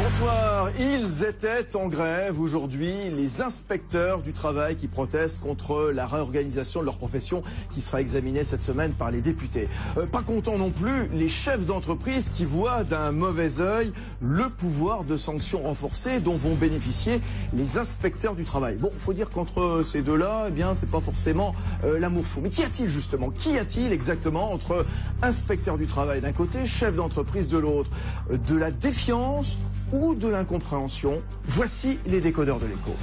Bonsoir. Ils étaient en grève aujourd'hui, les inspecteurs du travail qui protestent contre la réorganisation de leur profession qui sera examinée cette semaine par les députés. Pas contents non plus les chefs d'entreprise qui voient d'un mauvais œil le pouvoir de sanctions renforcées dont vont bénéficier les inspecteurs du travail. Bon, faut dire qu'entre ces deux-là, eh bien, c'est pas forcément l'amour fou. Mais qu'y a-t-il justement? Qu'y a-t-il exactement entre inspecteurs du travail d'un côté, chefs d'entreprise de l'autre? De la défiance ou de l'incompréhension? Voici les décodeurs de l'écho.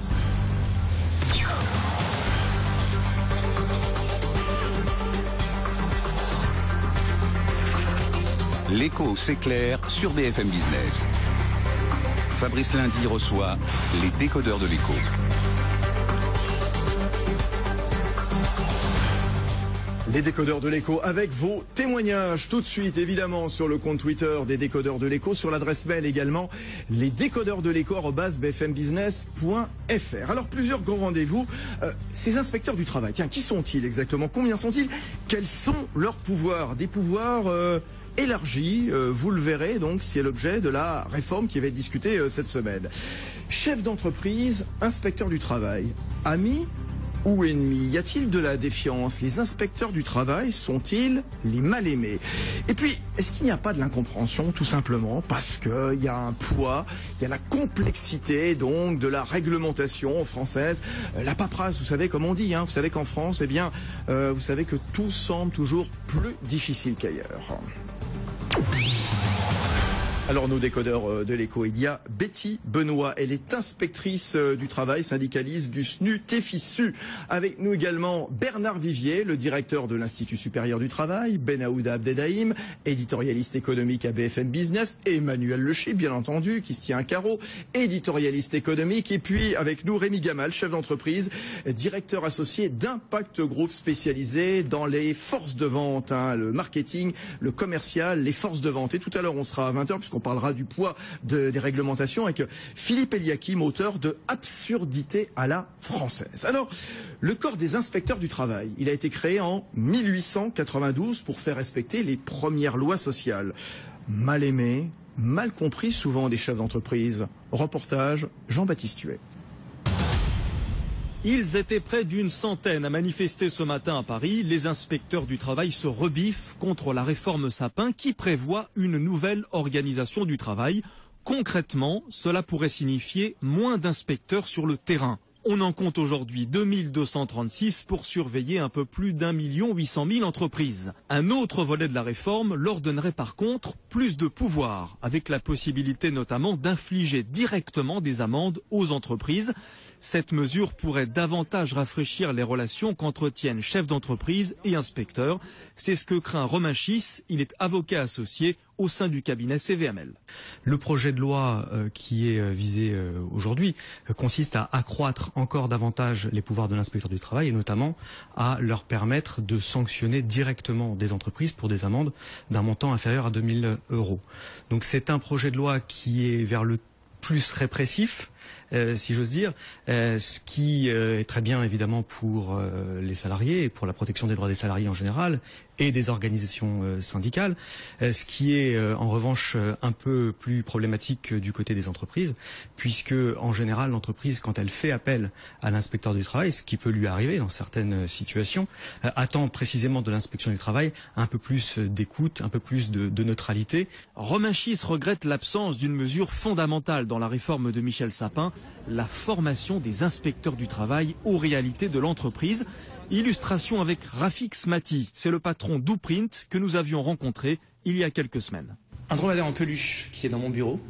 L'écho s'éclaire sur BFM Business. Fabrice Lundi reçoit les décodeurs de l'écho. Les décodeurs de l'écho avec vos témoignages tout de suite évidemment sur le compte Twitter des décodeurs de l'écho, sur l'adresse mail également lesdécodeurdelécho@bfmbusiness.fr. Alors plusieurs grands rendez-vous. Ces inspecteurs du travail, tiens, qui sont-ils exactement? Combien sont-ils? Quels sont leurs pouvoirs? Des pouvoirs élargis, vous le verrez donc, c'est l'objet de la réforme qui va être discutée cette semaine. Chef d'entreprise, inspecteur du travail, amis ou ennemis? Y a-t-il de la défiance? Les inspecteurs du travail sont-ils les mal-aimés? Et puis, est-ce qu'il n'y a pas de l'incompréhension, tout simplement parce qu'il y a un poids, il y a la complexité donc de la réglementation française, la paperasse, vous savez comme on dit, vous savez qu'en France, eh bien, vous savez que tout semble toujours plus difficile qu'ailleurs. Alors nos décodeurs de l'écho, il y a Betty Benoît, elle est inspectrice du travail, syndicaliste du SNU-TFISU. Avec nous également Bernard Vivier, le directeur de l'Institut supérieur du travail, Benaouda Abdedaïm, éditorialiste économique à BFM Business, Emmanuel Lechy, bien entendu, qui se tient un carreau, éditorialiste économique, et puis avec nous Rémi Gamal, chef d'entreprise, directeur associé d'Impact Group spécialisé dans les forces de vente, le marketing, le commercial, les forces de vente. Et tout à l'heure on sera à 20h, on parlera du poids des réglementations avec Philippe Eliakim, auteur de Absurdité à la française. Alors, le corps des inspecteurs du travail, il a été créé en 1892 pour faire respecter les premières lois sociales. Mal aimé, mal compris souvent des chefs d'entreprise. Reportage Jean-Baptiste Huet. Ils étaient près d'une centaine à manifester ce matin à Paris. Les inspecteurs du travail se rebiffent contre la réforme Sapin qui prévoit une nouvelle organisation du travail. Concrètement, cela pourrait signifier moins d'inspecteurs sur le terrain. On en compte aujourd'hui 2236 pour surveiller un peu plus d'1,8 million entreprises. Un autre volet de la réforme leur donnerait par contre plus de pouvoir, avec la possibilité notamment d'infliger directement des amendes aux entreprises. Cette mesure pourrait davantage rafraîchir les relations qu'entretiennent chefs d'entreprise et inspecteurs. C'est ce que craint Romain Schiss, il est avocat associé au sein du cabinet CVML. Le projet de loi qui est visé aujourd'hui consiste à accroître encore davantage les pouvoirs de l'inspecteur du travail et notamment à leur permettre de sanctionner directement des entreprises pour des amendes d'un montant inférieur à 2000 €. Donc c'est un projet de loi qui est vers le plus répressif, si j'ose dire, ce qui est très bien évidemment pour les salariés et pour la protection des droits des salariés en général et des organisations syndicales, ce qui est en revanche un peu plus problématique du côté des entreprises, puisque en général l'entreprise, quand elle fait appel à l'inspecteur du travail, ce qui peut lui arriver dans certaines situations, attend précisément de l'inspection du travail un peu plus d'écoute, un peu plus de neutralité. Romain Schiss regrette l'absence d'une mesure fondamentale dans la réforme de Michel Sapin, la formation des inspecteurs du travail aux réalités de l'entreprise. Illustration avec Rafik Smati, c'est le patron d'Uprint que nous avions rencontré il y a quelques semaines. Un dromadaire en peluche qui est dans mon bureau,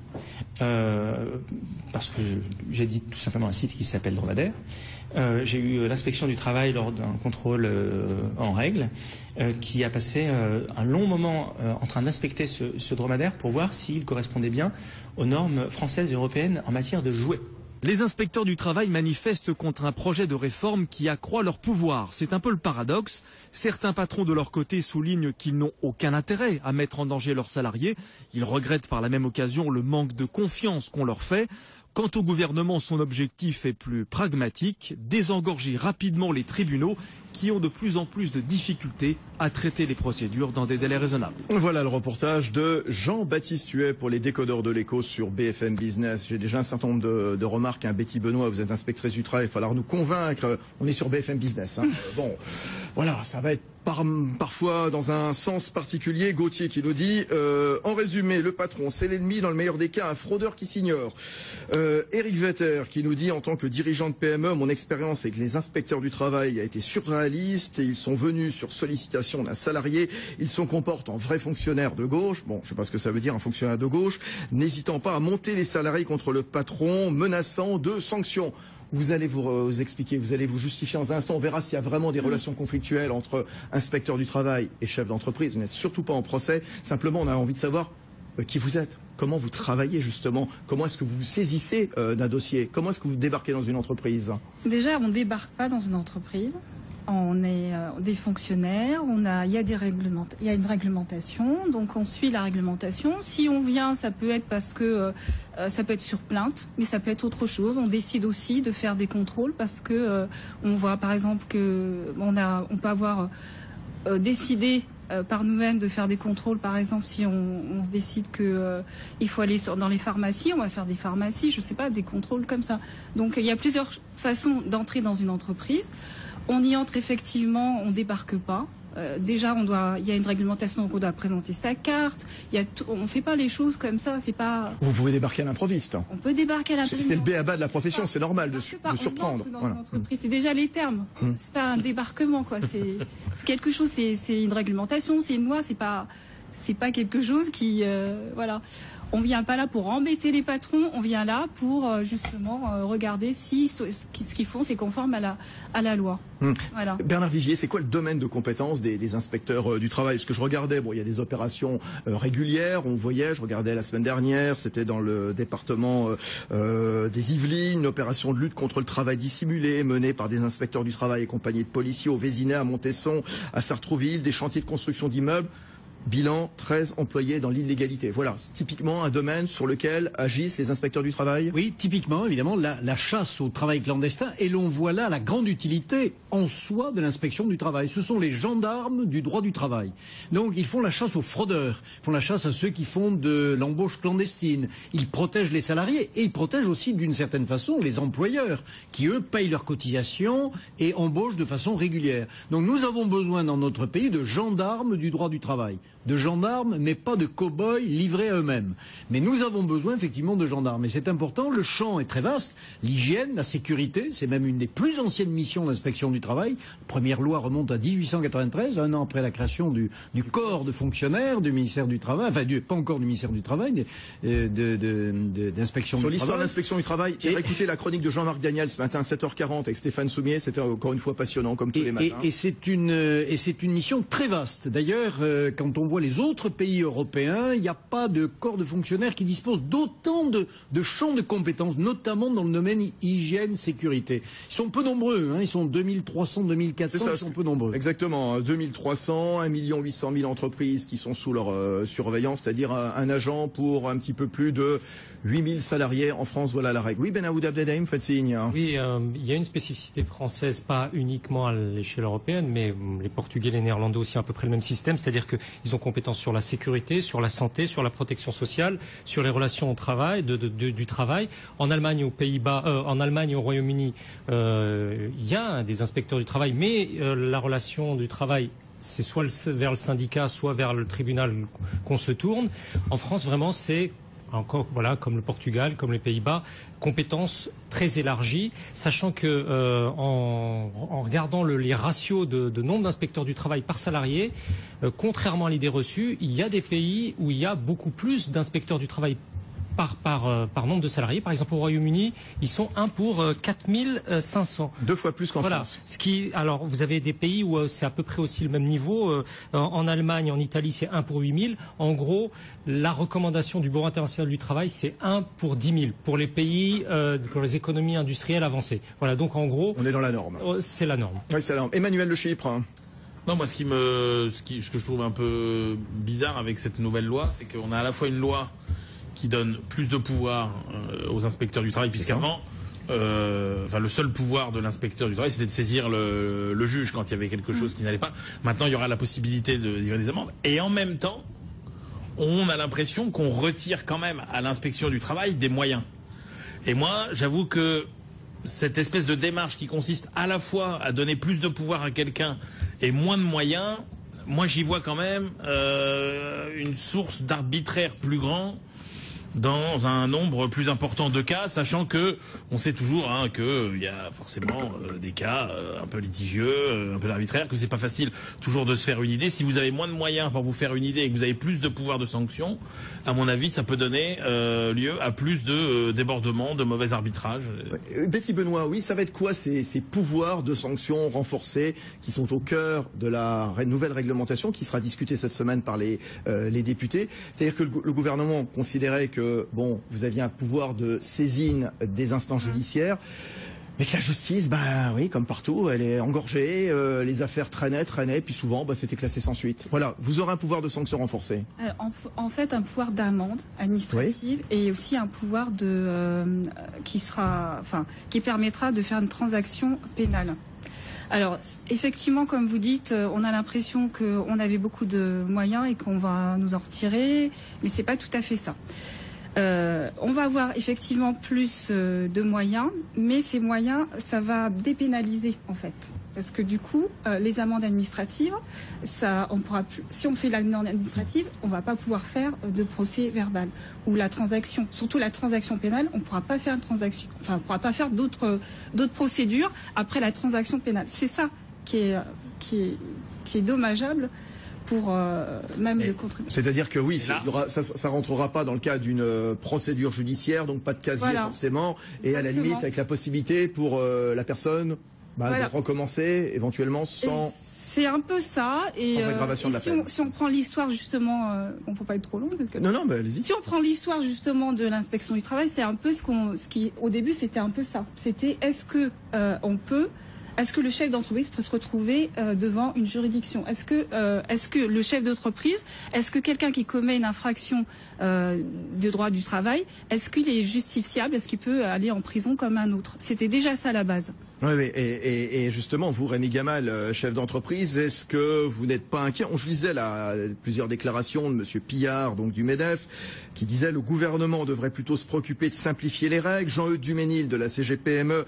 parce que j'édite tout simplement un site qui s'appelle Dromadaire. J'ai eu l'inspection du travail lors d'un contrôle en règle qui a passé un long moment en train d'inspecter ce dromadaire pour voir s'il correspondait bien aux normes françaises et européennes en matière de jouets. Les inspecteurs du travail manifestent contre un projet de réforme qui accroît leur pouvoir. C'est un peu le paradoxe. Certains patrons de leur côté soulignent qu'ils n'ont aucun intérêt à mettre en danger leurs salariés. Ils regrettent par la même occasion le manque de confiance qu'on leur fait. Quant au gouvernement, son objectif est plus pragmatique, désengorger rapidement les tribunaux qui ont de plus en plus de difficultés à traiter les procédures dans des délais raisonnables. Voilà le reportage de Jean-Baptiste Huet pour les décodeurs de l'écho sur BFM Business. J'ai déjà un certain nombre de remarques. Betty Benoît, vous êtes inspectrice du travail, il va falloir nous convaincre. On est sur BFM Business. Bon, voilà, ça va être parfois dans un sens particulier. Gauthier qui nous dit, en résumé, le patron, c'est l'ennemi, dans le meilleur des cas, un fraudeur qui s'ignore. Eric Vetter qui nous dit, en tant que dirigeant de PME, mon expérience avec les inspecteurs du travail a été surréaliste et ils sont venus sur sollicitation d'un salarié. Ils se comportent en vrais fonctionnaires de gauche. Bon, je sais pas ce que ça veut dire, un fonctionnaire de gauche, n'hésitant pas à monter les salariés contre le patron, menaçant de sanctions. Vous allez vous expliquer, vous allez vous justifier dans un instant. On verra s'il y a vraiment des relations conflictuelles entre inspecteurs du travail et chefs d'entreprise. Vous n'êtes surtout pas en procès. Simplement, on a envie de savoir qui vous êtes, comment vous travaillez justement, comment est-ce que vous vous saisissez d'un dossier, comment est-ce que vous débarquez dans une entreprise. Déjà, on ne débarque pas dans une entreprise. On est des fonctionnaires, il y a une réglementation, donc on suit la réglementation. Si on vient, ça peut être parce que ça peut être sur plainte, mais ça peut être autre chose. On décide aussi de faire des contrôles parce que on voit par exemple que on peut avoir décidé par nous-mêmes de faire des contrôles. Par exemple, si on se décide que il faut aller dans les pharmacies, on va faire des pharmacies, je sais pas, des contrôles comme ça. Donc il y a plusieurs façons d'entrer dans une entreprise. On y entre effectivement, on débarque pas. Déjà, il y a une réglementation, donc on doit présenter sa carte. On ne fait pas les choses comme ça. C'est pas. Vous pouvez débarquer à l'improviste. On peut débarquer à l'improviste. C'est le b.a.-ba de la profession. C'est normal de surprendre. Dans une entreprise, c'est déjà les termes. C'est pas un débarquement, quoi. C'est quelque chose. C'est une réglementation, c'est une loi. C'est pas quelque chose qui, voilà. On vient pas là pour embêter les patrons, on vient là pour justement regarder si ce qu'ils font c'est conforme à la loi. Voilà. Bernard Vivier, c'est quoi le domaine de compétence des inspecteurs du travail? Ce que je regardais, il y a des opérations régulières, on voyait, je regardais la semaine dernière, c'était dans le département des Yvelines, une opération de lutte contre le travail dissimulé menée par des inspecteurs du travail accompagnés de policiers au Vésinet, à Montesson, à Sartrouville, des chantiers de construction d'immeubles. Bilan, 13 employés dans l'illégalité. Voilà, c'est typiquement un domaine sur lequel agissent les inspecteurs du travail. Oui, typiquement, évidemment, la chasse au travail clandestin. Et l'on voit là la grande utilité en soi de l'inspection du travail. Ce sont les gendarmes du droit du travail. Donc, ils font la chasse aux fraudeurs. Ils font la chasse à ceux qui font de l'embauche clandestine. Ils protègent les salariés et ils protègent aussi, d'une certaine façon, les employeurs qui, eux, payent leurs cotisations et embauchent de façon régulière. Donc, nous avons besoin dans notre pays de gendarmes du droit du travail. De gendarmes, mais pas de cow-boys livrés à eux-mêmes. Mais nous avons besoin effectivement de gendarmes. Et c'est important, le champ est très vaste. L'hygiène, la sécurité, c'est même une des plus anciennes missions d'inspection du travail. La première loi remonte à 1893, un an après la création du corps de fonctionnaires du ministère du Travail, enfin pas encore du ministère du Travail, d'inspection du travail. Sur l'histoire de l'inspection du travail, écoutez la chronique de Jean-Marc Daniel ce matin, 7h40 avec Stéphane Soumier, c'était encore une fois passionnant comme tous les matins. Et c'est une mission très vaste. D'ailleurs, quand on voit les autres pays européens, il n'y a pas de corps de fonctionnaires qui disposent d'autant de champs de compétences, notamment dans le domaine hygiène, sécurité. Ils sont peu nombreux, ils sont 2300, 2400, ils sont peu nombreux. Exactement, 2300, 1 800 000 entreprises qui sont sous leur surveillance, c'est-à-dire un agent pour un petit peu plus de 8000 salariés en France, voilà la règle. Oui, Benaoud Abdelhaim, faites signe. Oui, il y a une spécificité française, pas uniquement à l'échelle européenne, mais les Portugais, les Néerlandais aussi ont à peu près le même système, c'est-à-dire qu'ils ont compétence sur la sécurité, sur la santé, sur la protection sociale, sur les relations au travail, du travail. En Allemagne, aux Pays-Bas, en Allemagne et au Royaume-Uni, il y a des inspecteurs du travail, mais la relation du travail, c'est soit vers le syndicat, soit vers le tribunal qu'on se tourne. En France, vraiment, c'est encore, voilà, comme le Portugal, comme les Pays-Bas, compétences très élargies, sachant que en regardant les ratios de nombre d'inspecteurs du travail par salarié, contrairement à l'idée reçue, il y a des pays où il y a beaucoup plus d'inspecteurs du travail par nombre de salariés. Par exemple, au Royaume-Uni, ils sont 1 pour 4500. 2 fois plus qu'en France. Alors, vous avez des pays où c'est à peu près aussi le même niveau. En Allemagne, en Italie, c'est 1 pour 8000. En gros, la recommandation du Bureau international du travail, c'est 1 pour 10 000 pour les pays, pour les économies industrielles avancées. Voilà, donc en gros... On est dans la norme. C'est la norme. Oui, c'est la norme. Emmanuel de Chypre. Non, moi, ce que je trouve un peu bizarre avec cette nouvelle loi, c'est qu'on a à la fois une loi qui donne plus de pouvoir aux inspecteurs du travail, puisqu'avant, le seul pouvoir de l'inspecteur du travail, c'était de saisir le juge quand il y avait quelque chose qui n'allait pas. Maintenant, il y aura la possibilité de livrer des amendes. Et en même temps, on a l'impression qu'on retire quand même à l'inspection du travail des moyens. Et moi, j'avoue que cette espèce de démarche qui consiste à la fois à donner plus de pouvoir à quelqu'un et moins de moyens, moi j'y vois quand même une source d'arbitraire plus grand dans un nombre plus important de cas, sachant que on sait toujours qu'il y a forcément des cas un peu litigieux, un peu arbitraires, que c'est pas facile toujours de se faire une idée. Si vous avez moins de moyens pour vous faire une idée et que vous avez plus de pouvoir de sanction, à mon avis, ça peut donner lieu à plus de débordements, de mauvais arbitrages. Betty Benoît, oui, ça va être quoi ces pouvoirs de sanction renforcés qui sont au cœur de la nouvelle réglementation qui sera discutée cette semaine par les députés? C'est-à-dire que le gouvernement considérait que vous aviez un pouvoir de saisine des instances judiciaires, mais que la justice, oui, comme partout, elle est engorgée, les affaires traînaient, puis souvent, c'était classé sans suite. Voilà, vous aurez un pouvoir de sanction renforcé. En fait, un pouvoir d'amende administrative et aussi un pouvoir qui permettra de faire une transaction pénale. Alors, effectivement, comme vous dites, on a l'impression qu'on avait beaucoup de moyens et qu'on va nous en retirer, mais c'est pas tout à fait ça. On va avoir effectivement plus de moyens, mais ces moyens, ça va dépénaliser en fait. Parce que du coup, les amendes administratives, on pourra plus, si on fait l'amende administrative, on ne va pas pouvoir faire de procès verbal. Ou la transaction, surtout la transaction pénale, on ne pourra pas faire on pourra pas faire d'autres procédures après la transaction pénale. C'est ça qui est dommageable pour même le contribuable. C'est-à-dire que oui, ça rentrera pas dans le cadre d'une procédure judiciaire, donc pas de casier forcément, et à la limite avec la possibilité pour la personne de recommencer éventuellement sans... C'est un peu ça. Et, sans aggravation de la peine. Si on prend l'histoire justement, on ne peut pas être trop long. Parce que non, allez-y. Si on prend l'histoire justement de l'inspection du travail, c'est un peu ce qui, au début, c'était un peu ça. C'était est-ce que le chef d'entreprise peut se retrouver devant une juridiction? Est-ce que le chef d'entreprise, est-ce que quelqu'un qui commet une infraction du droit du travail, est-ce qu'il est justiciable? Est-ce qu'il peut aller en prison comme un autre? C'était déjà ça à la base. Oui, et justement, vous, Rémi Gamal, chef d'entreprise, est-ce que vous n'êtes pas inquiet? Je lisais plusieurs déclarations de M. Pillard, donc du MEDEF, qui disait le gouvernement devrait plutôt se préoccuper de simplifier les règles. Jean-Eudes Duménil de la CGPME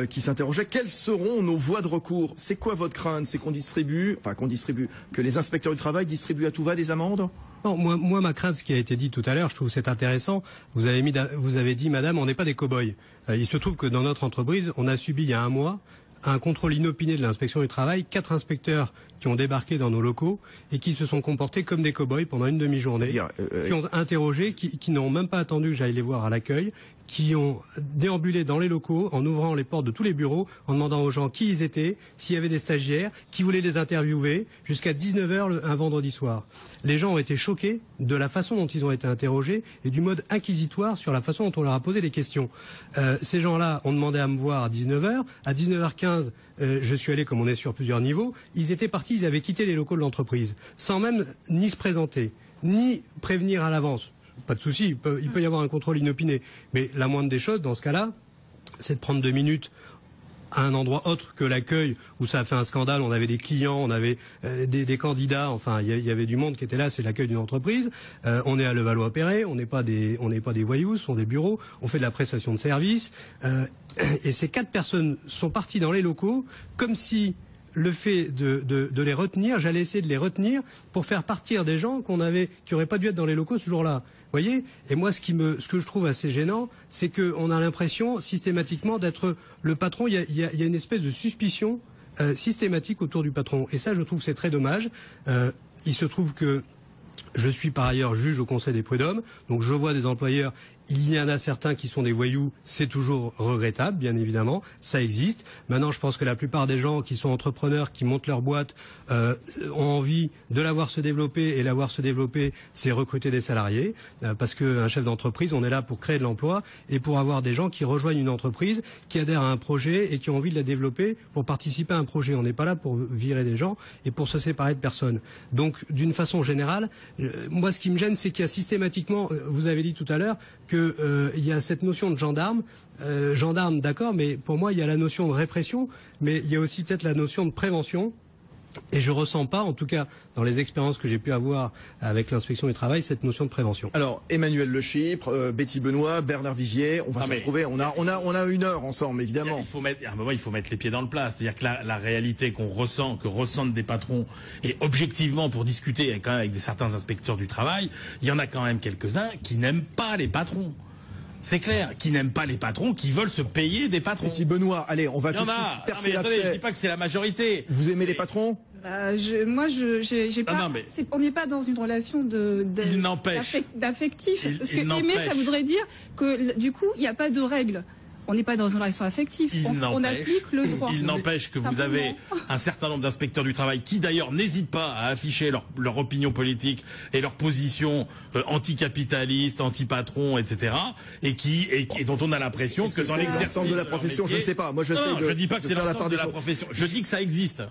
qui s'interrogeait quelles seront nos voies de recours? C'est quoi votre crainte? C'est que les inspecteurs du travail distribuent à tout va des amendes? Non, moi, ma crainte, ce qui a été dit tout à l'heure, je trouve c'est intéressant. Vous avez dit, madame, on n'est pas des cow-boys. Il se trouve que dans notre entreprise, on a subi il y a un mois un contrôle inopiné de l'inspection du travail, 4 inspecteurs qui ont débarqué dans nos locaux et qui se sont comportés comme des cow-boys pendant une demi-journée, qui ont interrogé, qui n'ont même pas attendu que j'aille les voir à l'accueil, qui ont déambulé dans les locaux en ouvrant les portes de tous les bureaux, en demandant aux gens qui ils étaient, s'il y avait des stagiaires, qui voulaient les interviewer, jusqu'à 19h un vendredi soir. Les gens ont été choqués de la façon dont ils ont été interrogés et du mode inquisitoire sur la façon dont on leur a posé des questions. Ces gens-là ont demandé à me voir à 19h. À 19h15, je suis allé, comme on est sur plusieurs niveaux, ils étaient partis, ils avaient quitté les locaux de l'entreprise, sans même ni se présenter, ni prévenir à l'avance. Pas de souci, il peut y avoir un contrôle inopiné. Mais la moindre des choses, dans ce cas-là, c'est de prendre 2 minutes à un endroit autre que l'accueil où ça a fait un scandale. On avait des clients, on avait des candidats, enfin il y avait du monde qui était là, c'est l'accueil d'une entreprise. On est à Levallois-Perret, on n'est pas des voyous, ce sont des bureaux, on fait de la prestation de service. Et ces 4 personnes sont parties dans les locaux comme si le fait de les retenir, j'allais essayer de les retenir pour faire partir des gens qui n'auraient pas dû être dans les locaux ce jour-là. Vous voyez? Et moi, ce que je trouve assez gênant, c'est qu'on a l'impression systématiquement d'être le patron. Il y a une espèce de suspicion systématique autour du patron. Et ça, je trouve que c'est très dommage. Il se trouve que je suis par ailleurs juge au Conseil des prud'hommes, donc je vois des employeurs. Il y en a certains qui sont des voyous, c'est toujours regrettable, bien évidemment, ça existe. Maintenant, je pense que la plupart des gens qui sont entrepreneurs, qui montent leur boîte, ont envie de la voir se développer, et la voir se développer, c'est recruter des salariés, parce qu'un chef d'entreprise, on est là pour créer de l'emploi et pour avoir des gens qui rejoignent une entreprise, qui adhèrent à un projet et qui ont envie de la développer pour participer à un projet. On n'est pas là pour virer des gens et pour se séparer de personnes. Donc, d'une façon générale, Moi, ce qui me gêne, c'est qu'il y a systématiquement, vous avez dit tout à l'heure, qu'il y a cette notion de gendarme. Gendarme, d'accord, mais pour moi, il y a la notion de répression, mais il y a aussi peut-être la notion de prévention. Et je ressens pas, en tout cas dans les expériences que j'ai pu avoir avec l'inspection du travail, cette notion de prévention. Alors Emmanuel Le Chypre, Betty Benoît, Bernard Vivier, on va se retrouver. On a une heure ensemble, évidemment. À un moment, il faut mettre les pieds dans le plat. C'est-à-dire que la réalité qu'on ressent, que ressentent des patrons, et objectivement pour discuter avec certains inspecteurs du travail, il y en a quand même quelques-uns qui n'aiment pas les patrons. C'est clair, qui n'aiment pas les patrons, qui veulent se payer des patrons. Petit Benoît, allez, on va tout de suite percer l'abcès. Je dis pas que c'est la majorité. Vous aimez les patrons? J'ai pas. On n'est pas dans une relation d'affectif. Parce que aimer, ça voudrait dire que du coup, il n'y a pas de règles. On n'est pas dans une relation affective. On applique le droit. Il n'empêche que vous avez un certain nombre d'inspecteurs du travail qui d'ailleurs n'hésitent pas à afficher leur opinion politique et leur position anticapitaliste, anti-patron, etc. et dont on a l'impression que dans l'exercice de la profession, je ne sais pas. Moi, je dis pas que c'est l'ensemble de la profession. Je dis que ça existe.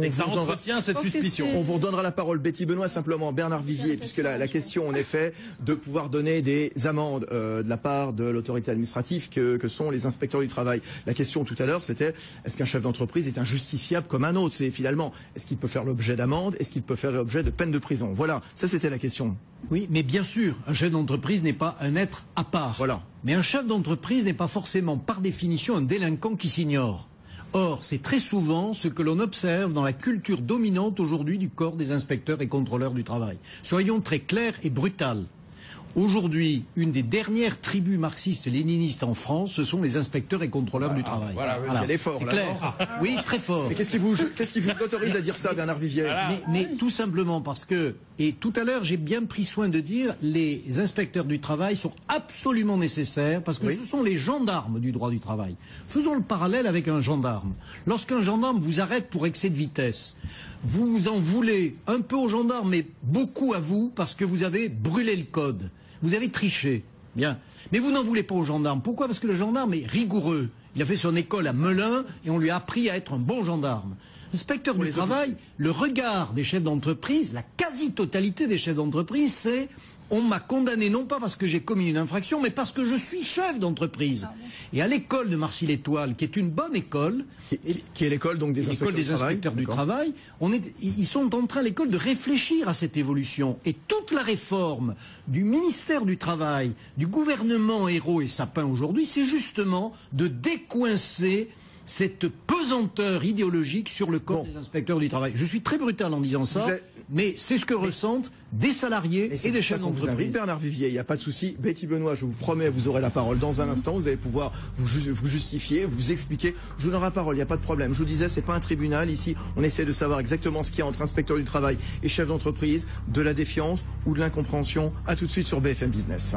Et que ça entretient cette suspicion. On vous redonnera la parole, Betty Benoît, simplement Bernard Vivier, puisque la question, en effet, de pouvoir donner des amendes de la part de l'autorité administrative que sont les inspecteurs du travail. La question tout à l'heure, c'était est-ce qu'un chef d'entreprise est injusticiable comme un autre? C'est finalement, est-ce qu'il peut faire l'objet d'amende? Est-ce qu'il peut faire l'objet de peine de prison? Voilà, ça c'était la question. Oui, mais bien sûr, un chef d'entreprise n'est pas un être à part. Voilà. Mais un chef d'entreprise n'est pas forcément, par définition, un délinquant qui s'ignore. Or, c'est très souvent ce que l'on observe dans la culture dominante aujourd'hui du corps des inspecteurs et contrôleurs du travail. Soyons très clairs et brutals. Aujourd'hui, une des dernières tribus marxistes-léninistes en France, ce sont les inspecteurs et contrôleurs du travail. Voilà. Elle est fort, là. Clair. Oui, très fort. Mais qu'est-ce qui vous autorise à dire ça, Bernard Vivier? Mais tout simplement parce que, et tout à l'heure, j'ai bien pris soin de dire, les inspecteurs du travail sont absolument nécessaires parce que ce sont les gendarmes du droit du travail. Faisons le parallèle avec un gendarme. Lorsqu'un gendarme vous arrête pour excès de vitesse, vous en voulez un peu aux gendarmes, mais beaucoup à vous, parce que vous avez brûlé le code. Vous avez triché. Bien. Mais vous n'en voulez pas aux gendarmes. Pourquoi? Parce que le gendarme est rigoureux. Il a fait son école à Melun et on lui a appris à être un bon gendarme. L'inspecteur du travail, le regard des chefs d'entreprise, la quasi-totalité des chefs d'entreprise, c'est on m'a condamné non pas parce que j'ai commis une infraction, mais parce que je suis chef d'entreprise. Et à l'école de Marcy-l'Étoile, qui est une bonne école, qui est l'école donc des inspecteurs du travail, ils sont en train, l'école, de réfléchir à cette évolution. Et toute la réforme du ministère du Travail, du gouvernement Ayrault et Sapin aujourd'hui, c'est justement de décoincer cette pesanteur idéologique sur le corps des inspecteurs du travail. Je suis très brutal en disant ça, mais c'est ce que ressentent des salariés et des chefs d'entreprise. Bernard Vivier, il n'y a pas de souci. Betty Benoît, je vous promets, vous aurez la parole dans un instant. Vous allez pouvoir vous justifier, vous expliquer. Je vous donnerai la parole, il n'y a pas de problème. Je vous disais, c'est pas un tribunal. Ici, on essaie de savoir exactement ce qu'il y a entre inspecteur du travail et chef d'entreprise, de la défiance ou de l'incompréhension. À tout de suite sur BFM Business.